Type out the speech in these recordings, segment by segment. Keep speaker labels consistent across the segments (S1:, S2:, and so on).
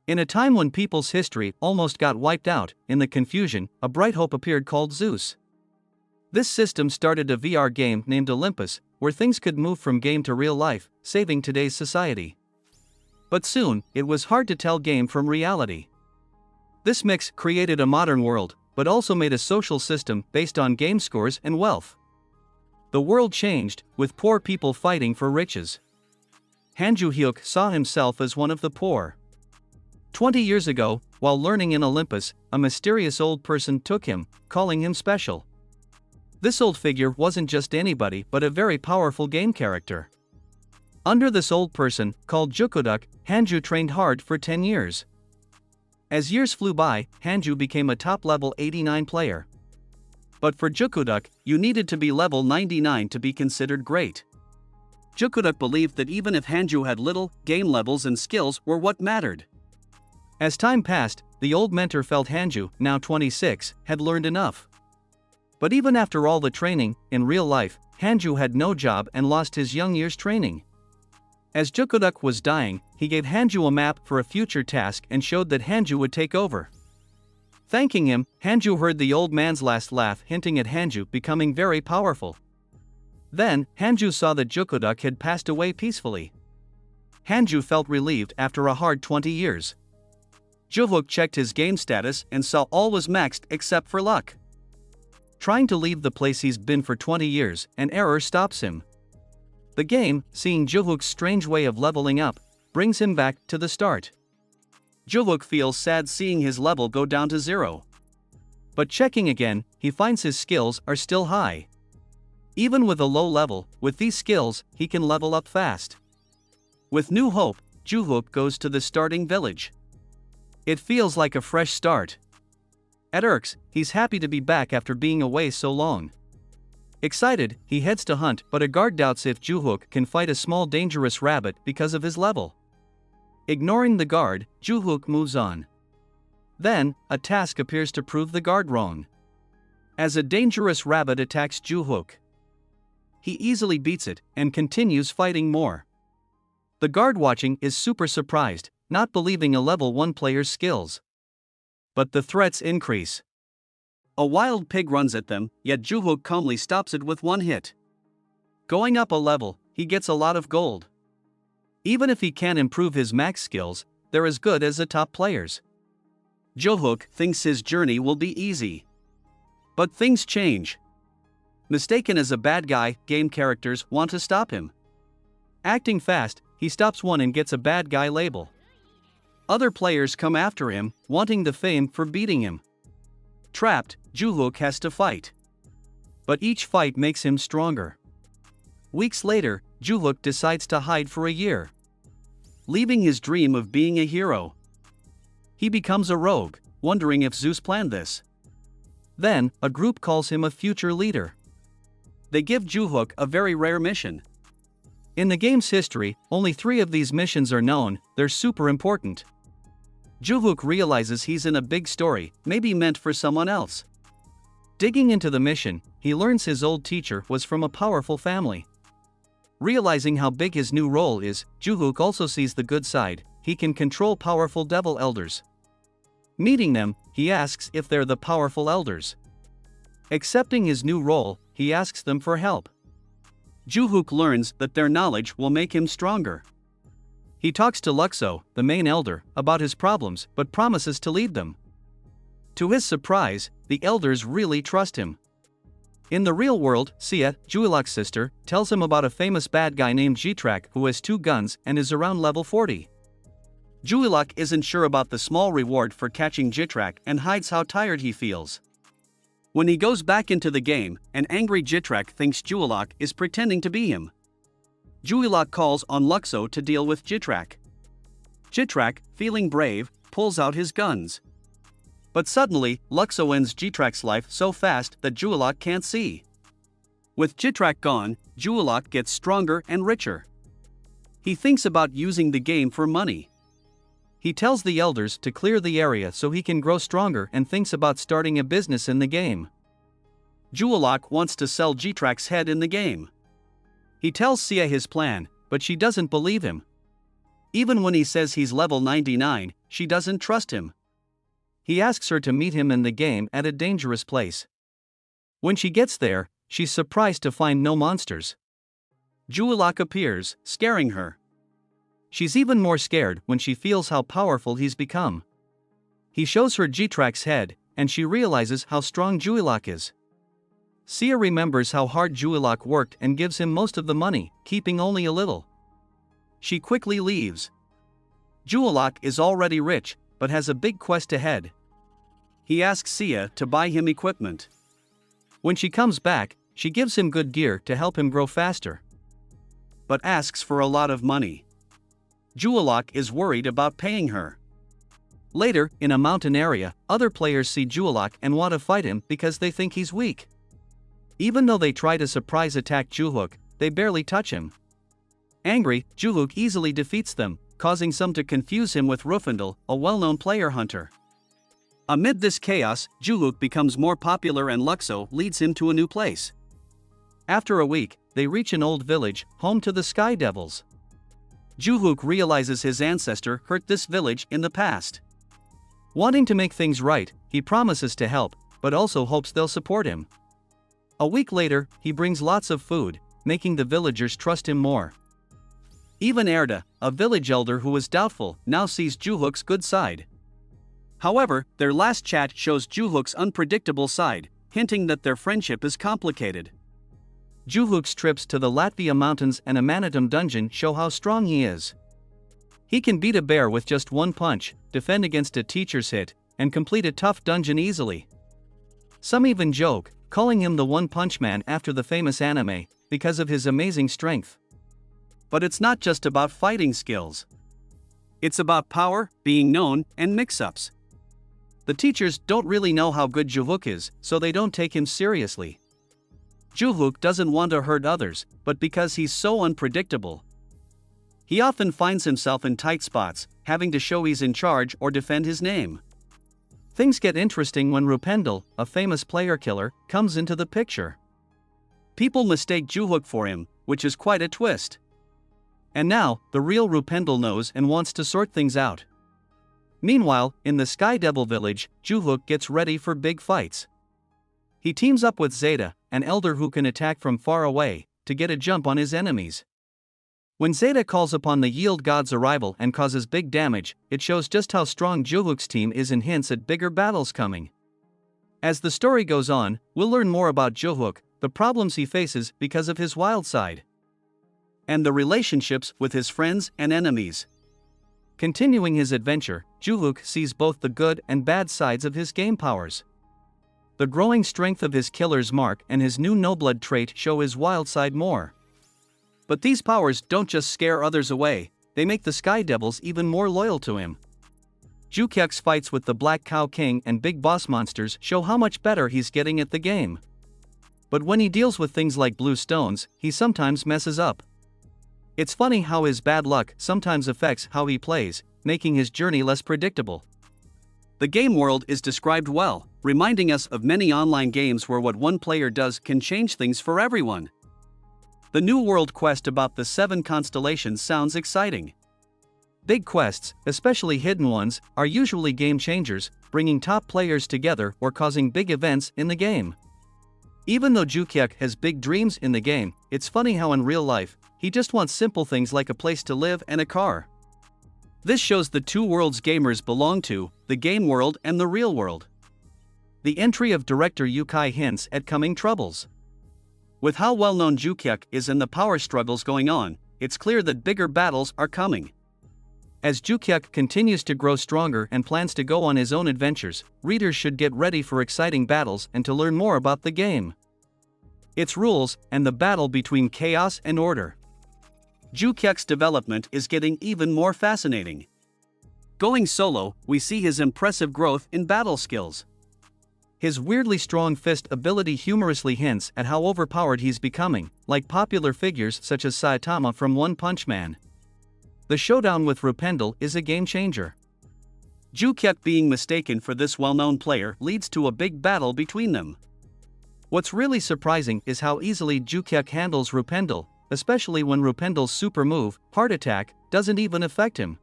S1: In a time when people's history almost got wiped out, in the confusion, a bright hope appeared called Zeus. This system started a VR game named Olympus, where things could move from game to real life, saving today's society. But soon, it was hard to tell game from reality. This mix created a modern world, but also made a social system based on game scores and wealth. The world changed, with poor people fighting for riches. Han Ju-hyuk saw himself as one of the poor. 20 years ago, while learning in Olympus, a mysterious old person took him, calling him special. This old figure wasn't just anybody but a very powerful game character. Under this old person, called Jukuduk, Hanju trained hard for 10 years. As years flew by, Hanju became a top-level 89 player. But for Jukuduk, you needed to be level 99 to be considered great. Jukuduk believed that even if Hanju had little, game levels and skills were what mattered. As time passed, the old mentor felt Hanju, now 26, had learned enough. But even after all the training, in real life, Hanju had no job and lost his young years training. As Jukuduk was dying, he gave Hanju a map for a future task and showed that Hanju would take over. Thanking him, Hanju heard the old man's last laugh hinting at Hanju becoming very powerful. Then, Hanju saw that Jukuduk had passed away peacefully. Hanju felt relieved after a hard 20 years. Juhyuk checked his game status and saw all was maxed except for luck. Trying to leave the place he's been for 20 years, an error stops him. The game, seeing Juhyuk's strange way of leveling up, brings him back to the start. Juhyuk feels sad seeing his level go down to 0. But checking again, he finds his skills are still high. Even with a low level, with these skills, he can level up fast. With new hope, Juhyuk goes to the starting village. It feels like a fresh start. At Urks, he's happy to be back after being away so long. Excited, he heads to hunt, but a guard doubts if Juhyuk can fight a small dangerous rabbit because of his level. Ignoring the guard, Juhyuk moves on. Then, a task appears to prove the guard wrong. As a dangerous rabbit attacks Juhyuk, he easily beats it and continues fighting more. The guard watching is super surprised, not believing a level 1 player's skills. But the threats increase. A wild pig runs at them, yet Juhyuk calmly stops it with one hit. Going up a level, he gets a lot of gold. Even if he can't improve his max skills, they're as good as the top players. Juhyuk thinks his journey will be easy. But things change. Mistaken as a bad guy, game characters want to stop him. Acting fast, he stops one and gets a bad guy label. Other players come after him, wanting the fame for beating him. Trapped, Juhyuk has to fight. But each fight makes him stronger. Weeks later, Juhyuk decides to hide for a year, leaving his dream of being a hero. He becomes a rogue, wondering if Zeus planned this. Then, a group calls him a future leader. They give Juhyuk a very rare mission. In the game's history, only 3 of these missions are known, they're super important. Juhyuk realizes he's in a big story, maybe meant for someone else. Digging into the mission, he learns his old teacher was from a powerful family. Realizing how big his new role is, Juhyuk also sees the good side, he can control powerful devil elders. Meeting them, he asks if they're the powerful elders. Accepting his new role, he asks them for help. Juhyuk learns that their knowledge will make him stronger. He talks to Luxo, the main elder, about his problems but promises to lead them. To his surprise, the elders really trust him. In the real world, Sia, Juhylak's sister, tells him about a famous bad guy named Jitrak who has 2 guns and is around level 40. Juhylak isn't sure about the small reward for catching Jitrak and hides how tired he feels. When he goes back into the game, an angry Jitrak thinks Juhylak is pretending to be him. Juhylak calls on Luxo to deal with Jitrak. Jitrak, feeling brave, pulls out his guns. But suddenly, Luxo ends Jitrak's life so fast that Juhylak can't see. With Jitrak gone, Juhylak gets stronger and richer. He thinks about using the game for money. He tells the elders to clear the area so he can grow stronger and thinks about starting a business in the game. Juhylak wants to sell Jitrak's head in the game. He tells Sia his plan, but she doesn't believe him. Even when he says he's level 99, she doesn't trust him. He asks her to meet him in the game at a dangerous place. When she gets there, she's surprised to find no monsters. Juilok appears, scaring her. She's even more scared when she feels how powerful he's become. He shows her G-Track's head, and she realizes how strong Juilok is. Sia remembers how hard Juilok worked and gives him most of the money, keeping only a little. She quickly leaves. Juilok is already rich, but has a big quest ahead. He asks Sia to buy him equipment. When she comes back, she gives him good gear to help him grow faster, but asks for a lot of money. Juilok is worried about paying her. Later, in a mountain area, other players see Juilok and want to fight him because they think he's weak. Even though they try to surprise attack Juilok, they barely touch him. Angry, Juilok easily defeats them, causing some to confuse him with Rufendel, a well-known player hunter. Amid this chaos, Juilok becomes more popular and Luxo leads him to a new place. After a week, they reach an old village, home to the Sky Devils. Juilok realizes his ancestor hurt this village in the past. Wanting to make things right, he promises to help, but also hopes they'll support him. A week later, he brings lots of food, making the villagers trust him more. Even Erda, a village elder who was doubtful, now sees Juilok's good side. However, their last chat shows Juilok's unpredictable side, hinting that their friendship is complicated. Juilok's trips to the Latvia Mountains and Amanitum dungeon show how strong he is. He can beat a bear with just one punch, defend against a teacher's hit, and complete a tough dungeon easily. Some even joke, calling him the One Punch Man after the famous anime, because of his amazing strength. But it's not just about fighting skills. It's about power, being known, and mix-ups. The teachers don't really know how good Juilok is, so they don't take him seriously. Juilok doesn't want to hurt others, but because he's so unpredictable, he often finds himself in tight spots, having to show he's in charge or defend his name. Things get interesting when Rupendel, a famous player killer, comes into the picture. People mistake Juilok for him, which is quite a twist. And now, the real Rupendel knows and wants to sort things out. Meanwhile, in the Sky Devil village, Juilok gets ready for big fights. He teams up with Zeta, an elder who can attack from far away, to get a jump on his enemies. When Zeta calls upon the Yield God's arrival and causes big damage, it shows just how strong Juilok's team is and hints at bigger battles coming. As the story goes on, we'll learn more about Juilok, the problems he faces because of his wild side, and the relationships with his friends and enemies. Continuing his adventure, Juilok sees both the good and bad sides of his game powers. The growing strength of his killer's mark and his new no-blood trait show his wild side more. But these powers don't just scare others away, they make the Sky Devils even more loyal to him. Jukyuk's fights with the Black Cow King and big boss monsters show how much better he's getting at the game. But when he deals with things like blue stones, he sometimes messes up. It's funny how his bad luck sometimes affects how he plays, making his journey less predictable. The game world is described well, reminding us of many online games where what one player does can change things for everyone. The new world quest about the 7 constellations sounds exciting. Big quests, especially hidden ones, are usually game changers, bringing top players together or causing big events in the game. Even though Jukyuk has big dreams in the game, it's funny how in real life, he just wants simple things like a place to live and a car. This shows the two worlds gamers belong to, the game world and the real world. The entry of director Yukai hints at coming troubles. With how well-known Jukyuk is and the power struggles going on, it's clear that bigger battles are coming. As Jukyuk continues to grow stronger and plans to go on his own adventures, readers should get ready for exciting battles and to learn more about the game, its rules, and the battle between chaos and order. Jukyuk's development is getting even more fascinating. Going solo, we see his impressive growth in battle skills. His weirdly strong fist ability humorously hints at how overpowered he's becoming, like popular figures such as Saitama from One Punch Man. The showdown with Rupendel is a game changer. Jukyuk being mistaken for this well-known player leads to a big battle between them. What's really surprising is how easily Jukyuk handles Rupendel, especially when Rupendel's super move, Heart Attack, doesn't even affect him.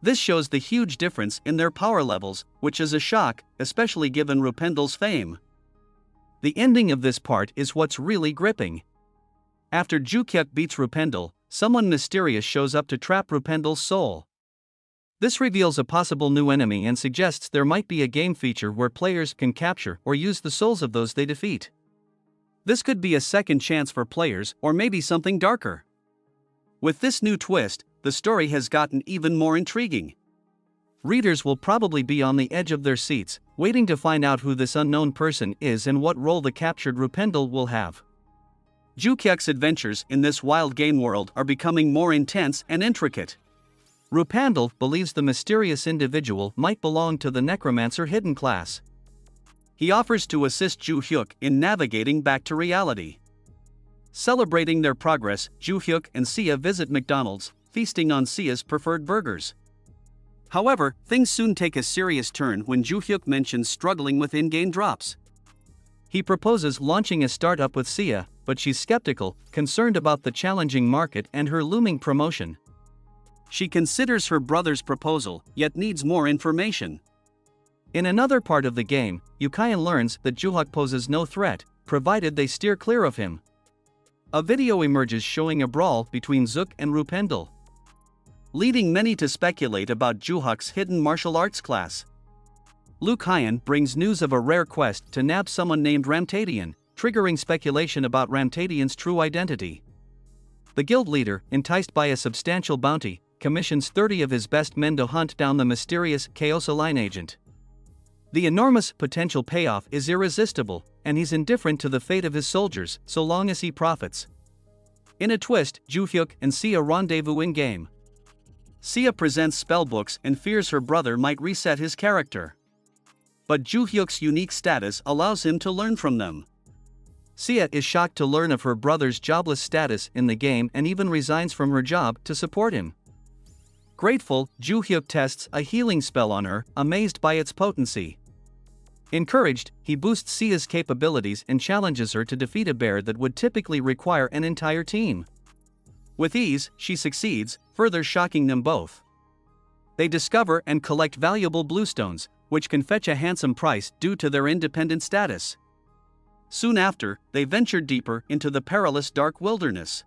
S1: This shows the huge difference in their power levels, which is a shock, especially given Rupendel's fame. The ending of this part is what's really gripping. After Juhyuk beats Rupendel, someone mysterious shows up to trap Rupendel's soul. This reveals a possible new enemy and suggests there might be a game feature where players can capture or use the souls of those they defeat. This could be a second chance for players, or maybe something darker. With this new twist, the story has gotten even more intriguing. Readers will probably be on the edge of their seats, waiting to find out who this unknown person is and what role the captured Rupendel will have. Juhyuk's adventures in this wild game world are becoming more intense and intricate. Rupendel believes the mysterious individual might belong to the necromancer hidden class. He offers to assist Juhyuk in navigating back to reality. Celebrating their progress, Juhyuk and Sia visit McDonald's, feasting on Sia's preferred burgers. However, things soon take a serious turn when Juhyuk mentions struggling with in-game drops. He proposes launching a startup with Sia, but she's skeptical, concerned about the challenging market and her looming promotion. She considers her brother's proposal, yet needs more information. In another part of the game, Yukayan learns that Juhyuk poses no threat, provided they steer clear of him. A video emerges showing a brawl between Zook and Rupendel, leading many to speculate about Juhyuk's hidden martial arts class. Lukayan brings news of a rare quest to nab someone named Ramtadian, triggering speculation about Ramtadian's true identity. The guild leader, enticed by a substantial bounty, commissions 30 of his best men to hunt down the mysterious Chaos Line agent. The enormous potential payoff is irresistible, and he's indifferent to the fate of his soldiers so long as he profits. In a twist, Juhyuk and Sia rendezvous in-game. Sia presents spellbooks and fears her brother might reset his character. But Juhyuk's unique status allows him to learn from them. Sia is shocked to learn of her brother's jobless status in the game and even resigns from her job to support him. Grateful, Juhyuk tests a healing spell on her, amazed by its potency. Encouraged, he boosts Sia's capabilities and challenges her to defeat a bear that would typically require an entire team. With ease, she succeeds, further shocking them both. They discover and collect valuable bluestones, which can fetch a handsome price due to their independent status. Soon after, they venture deeper into the perilous dark wilderness.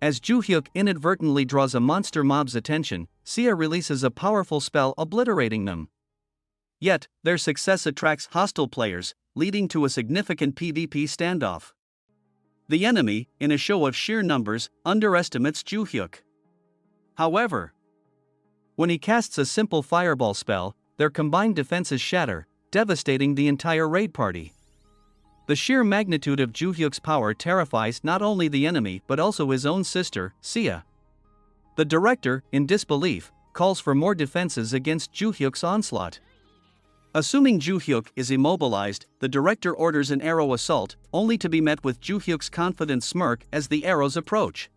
S1: As Juhyuk inadvertently draws a monster mob's attention, Sia releases a powerful spell obliterating them. Yet, their success attracts hostile players, leading to a significant PvP standoff. The enemy, in a show of sheer numbers, underestimates Juhyuk. However, when he casts a simple fireball spell, their combined defenses shatter, devastating the entire raid party. The sheer magnitude of Juhyuk's power terrifies not only the enemy but also his own sister, Sia. The director, in disbelief, calls for more defenses against Juhyuk's onslaught. Assuming Juhyuk is immobilized, the director orders an arrow assault, only to be met with Juhyuk's confident smirk as the arrows approach.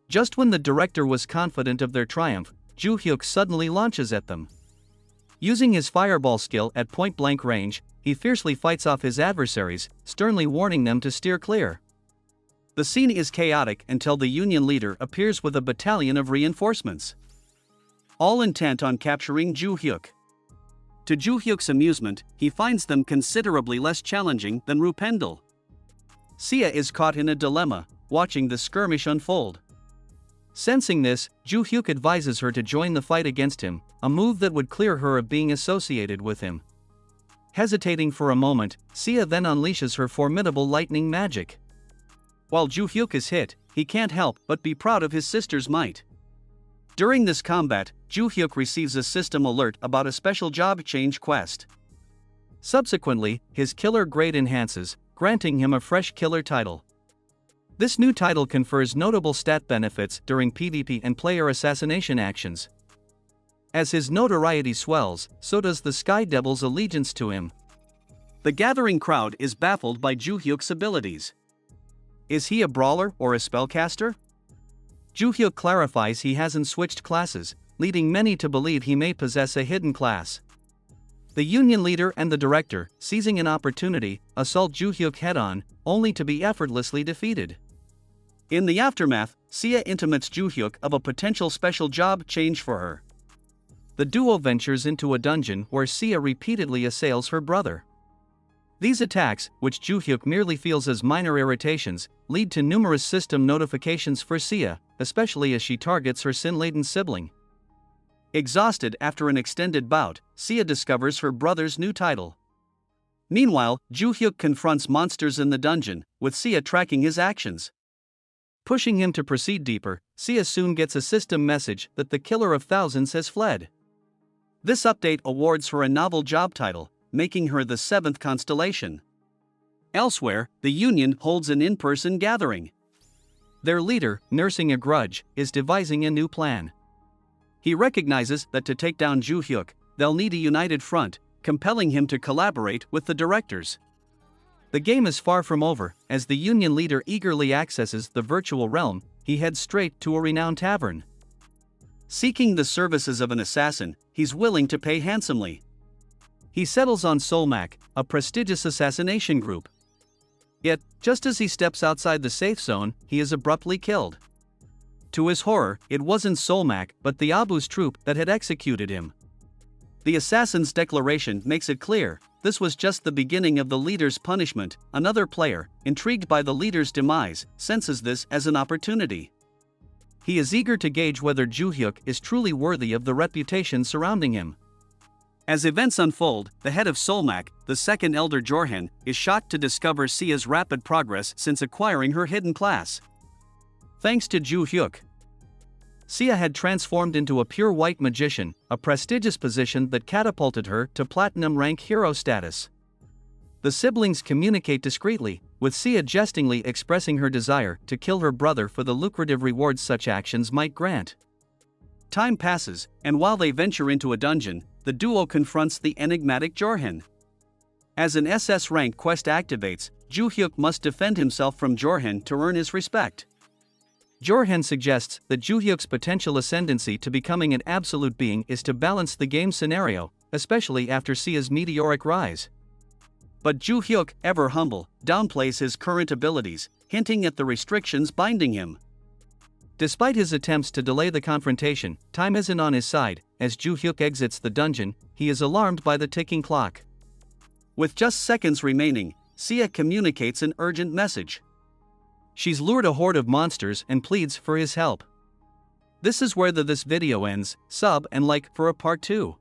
S1: Just when the director was confident of their triumph, Juhyuk suddenly launches at them. Using his fireball skill at point-blank range, he fiercely fights off his adversaries, sternly warning them to steer clear. The scene is chaotic until the Union leader appears with a battalion of reinforcements, all intent on capturing Juhyuk. To Juhyuk's amusement, he finds them considerably less challenging than Rupendel. Sia is caught in a dilemma, watching the skirmish unfold. Sensing this, Juhyuk advises her to join the fight against him, a move that would clear her of being associated with him. Hesitating for a moment, Sia then unleashes her formidable lightning magic. While Juhyuk is hit, he can't help but be proud of his sister's might. During this combat, Juhyuk receives a system alert about a special job change quest. Subsequently, his killer grade enhances, granting him a fresh killer title. This new title confers notable stat benefits during PvP and player assassination actions. As his notoriety swells, so does the Sky Devil's allegiance to him. The gathering crowd is baffled by Juhyuk's abilities. Is he a brawler or a spellcaster? Juhyuk clarifies he hasn't switched classes, leading many to believe he may possess a hidden class. The Union leader and the director, seizing an opportunity, assault Juhyuk head-on, only to be effortlessly defeated. In the aftermath, Sia intimates Juhyuk of a potential special job change for her. the duo ventures into a dungeon where Sia repeatedly assails her brother. These attacks, which Joo-hyuk merely feels as minor irritations, lead to numerous system notifications for Sia, especially as she targets her sin-laden sibling. Exhausted after an extended bout, Sia discovers her brother's new title. Meanwhile, Joo-hyuk confronts monsters in the dungeon, with Sia tracking his actions. Pushing him to proceed deeper, Sia soon gets a system message that the killer of thousands has fled. This update awards her a novel job title, making her the 7th constellation. Elsewhere, the Union holds an in-person gathering. Their leader, nursing a grudge, is devising a new plan. He recognizes that to take down Joo-hyuk, they'll need a united front, compelling him to collaborate with the directors. The game is far from over. As the Union leader eagerly accesses the virtual realm, he heads straight to a renowned tavern. Seeking the services of an assassin, he's willing to pay handsomely. He settles on Solmak, a prestigious assassination group. Yet, just as he steps outside the safe zone, he is abruptly killed. To his horror, it wasn't Solmak but the Abu's troop that had executed him. The assassin's declaration makes it clear, this was just the beginning of the leader's punishment. Another player, intrigued by the leader's demise, senses this as an opportunity. He is eager to gauge whether Joo-hyuk is truly worthy of the reputation surrounding him. As events unfold, the head of Solmak, the second elder Jorhan, is shocked to discover Sia's rapid progress since acquiring her hidden class. Thanks to Joo-hyuk, Sia had transformed into a pure white magician, a prestigious position that catapulted her to platinum rank hero status. The siblings communicate discreetly, with Sia jestingly expressing her desire to kill her brother for the lucrative rewards such actions might grant. Time passes, and while they venture into a dungeon, the duo confronts the enigmatic Jorhan. As an SS rank quest activates, Joo-hyuk must defend himself from Jorhan to earn his respect. Jorhan suggests that Joo-hyuk's potential ascendancy to becoming an absolute being is to balance the game scenario, especially after Sia's meteoric rise. But Joo-hyuk, ever humble, downplays his current abilities, hinting at the restrictions binding him. Despite his attempts to delay the confrontation, time isn't on his side. As Joo-hyuk exits the dungeon, he is alarmed by the ticking clock. With just seconds remaining, Sia communicates an urgent message. She's lured a horde of monsters and pleads for his help. This is where this video ends. Sub and like for a part 2.